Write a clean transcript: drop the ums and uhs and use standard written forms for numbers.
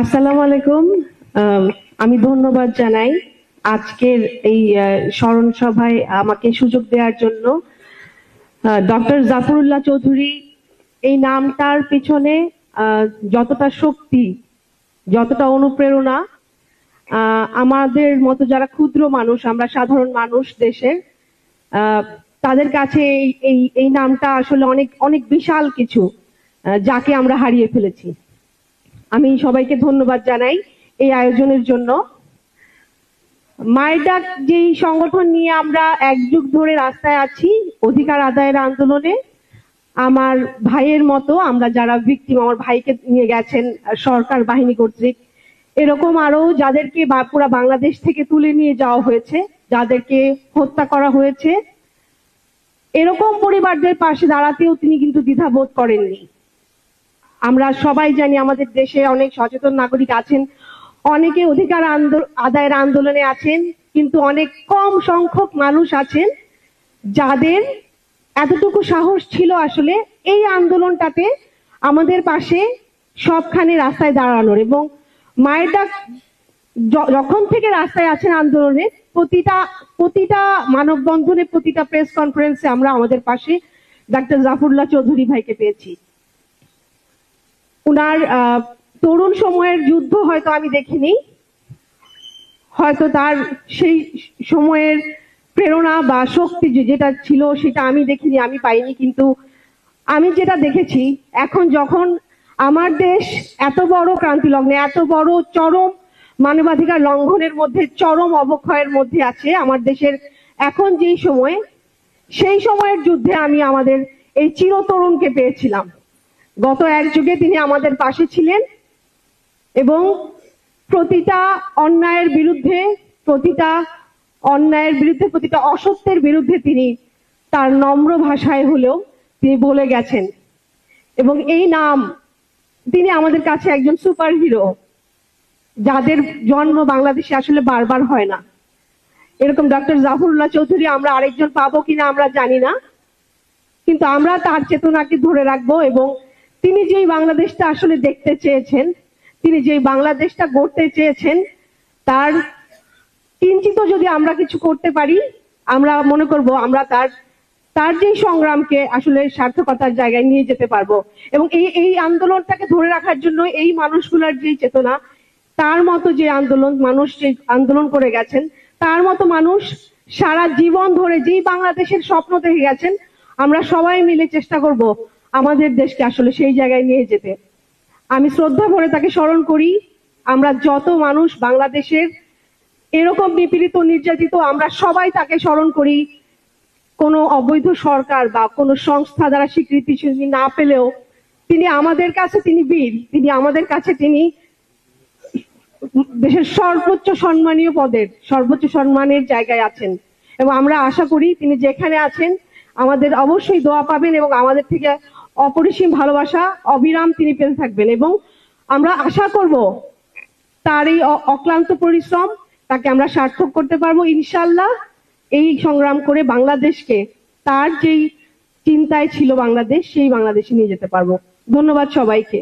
আসসালামু আলাইকুম। আমি ধন্যবাদ জানাই আজকের এই স্মরণ সভায় আমাকে সুযোগ দেওয়ার জন্য। ডক্টর জাফরুল্লাহ চৌধুরী এই নামটার পিছনে যতটা শক্তি, যতটা অনুপ্রেরণা, আমাদের মতো যারা ক্ষুদ্র মানুষ, আমরা সাধারণ মানুষ দেশের, তাদের কাছে এই নামটা আসলে অনেক অনেক বিশাল কিছু, যাকে আমরা হারিয়ে ফেলেছি। আমি সবাইকে ধন্যবাদ জানাই এই আয়োজনের জন্য। মায়ের ডাক যেই সংগঠন নিয়ে আমরা এক যুগ ধরে রাস্তায় আছি অধিকার আদায়ের আন্দোলনে, আমার ভাইয়ের মতো আমরা যারা ভিকটিম, আমার ভাইকে নিয়ে গেছেন সরকার বাহিনী কর্তৃক, এরকম আরো যাদেরকে পুরা বাংলাদেশ থেকে তুলে নিয়ে যাওয়া হয়েছে, যাদেরকে হত্যা করা হয়েছে, এরকম পরিবারদের পাশে দাঁড়াতেও তিনি কিন্তু দ্বিধাবোধ করেননি। আমরা সবাই জানি আমাদের দেশে অনেক সচেতন নাগরিক আছেন, অনেকে অধিকার আদায়ের আন্দোলনে আছেন, কিন্তু অনেক কম সংখ্যক মানুষ আছেন যাদের এতটুকু সাহস ছিল আসলে এই আন্দোলনটাতে আমাদের পাশে সবখানে রাস্তায় দাঁড়ানোর। এবং মায়ের ডাক যখন থেকে রাস্তায় আছেন আন্দোলনে, প্রতিটা মানববন্ধনে, প্রতিটা প্রেস কনফারেন্সে আমরা আমাদের পাশে ডাক্তার জাফরুল্লাহ চৌধুরী ভাইকে পেয়েছি। উনার তরুণ সময়ের যুদ্ধ হয়তো আমি দেখিনি, হয়তো তার সেই সময়ের প্রেরণা বা শক্তি যেটা ছিল সেটা আমি দেখিনি, আমি পাইনি। কিন্তু আমি যেটা দেখেছি, এখন যখন আমার দেশ এত বড় ক্রান্তি লগ্নে, এত বড় চরম মানবাধিকার লঙ্ঘনের মধ্যে, চরম অবক্ষয়ের মধ্যে আছে আমার দেশের এখন যেই সময়, সেই সময়ের যুদ্ধে আমি আমাদের এই চিরতরুণকে পেয়েছিলাম। গত এক যুগে তিনি আমাদের পাশে ছিলেন এবং প্রতিটা অন্যায়ের বিরুদ্ধে, প্রতিটা অসত্যের বিরুদ্ধে তিনি তার নম্র ভাষায় হলেও তিনি বলে গেছেন। এবং এই নাম, তিনি আমাদের কাছে একজন সুপার হিরো, যাদের জন্ম বাংলাদেশে আসলে বারবার হয় না। এরকম ডক্টর জাফরুল্লাহ চৌধুরী আমরা আরেকজন পাবো কিনা আমরা জানি না, কিন্তু আমরা তার চেতনাকে ধরে রাখবো। এবং তিনি যেই বাংলাদেশটা আসলে দেখতে চেয়েছেন, তিনি যেই বাংলাদেশটা গড়তে চেয়েছেন, তার কিঞ্চিত যদি আমরা কিছু করতে পারি, আমরা মনে করব আমরা তার যে সংগ্রামকে আসলে সার্থকতার জায়গায় নিয়ে যেতে পারবো। এবং এই আন্দোলনটাকে ধরে রাখার জন্য এই মানুষগুলোর যে চেতনা, তার মতো যে মানুষ যে আন্দোলন করে গেছেন, তার মতো মানুষ সারা জীবন ধরে যেই বাংলাদেশের স্বপ্ন দেখে গেছেন, আমরা সবাই মিলে চেষ্টা করব আমাদের দেশকে আসলে সেই জায়গায় নিয়ে যেতে। আমি শ্রদ্ধা ভরে তাকে স্মরণ করি। আমরা যত মানুষ বাংলাদেশের এরকম নিপীড়িত, নির্যাতিত, আমরা সবাই তাকে স্মরণ করি। কোনো অবৈধ সরকার বা কোনো সংস্থা দ্বারা স্বীকৃতি না পেলেও তিনি আমাদের কাছে, তিনি বীর, তিনি আমাদের কাছে, তিনি দেশের সর্বোচ্চ সম্মানীয় পদের, সর্বোচ্চ সম্মানের জায়গায় আছেন। এবং আমরা আশা করি তিনি যেখানে আছেন আমাদের অবশ্যই দোয়া পাবেন এবং আমাদের থেকে অপরিসীম ভালোবাসা অবিরাম তিনি পেতে থাকবেন। এবং আমরা আশা করব তার এই অক্লান্ত পরিশ্রম তাকে আমরা সার্থক করতে পারবো ইনশাআল্লাহ। এই সংগ্রাম করে বাংলাদেশকে, তার যেই চিন্তায় ছিল বাংলাদেশ, সেই বাংলাদেশে নিয়ে যেতে পারবো। ধন্যবাদ সবাইকে।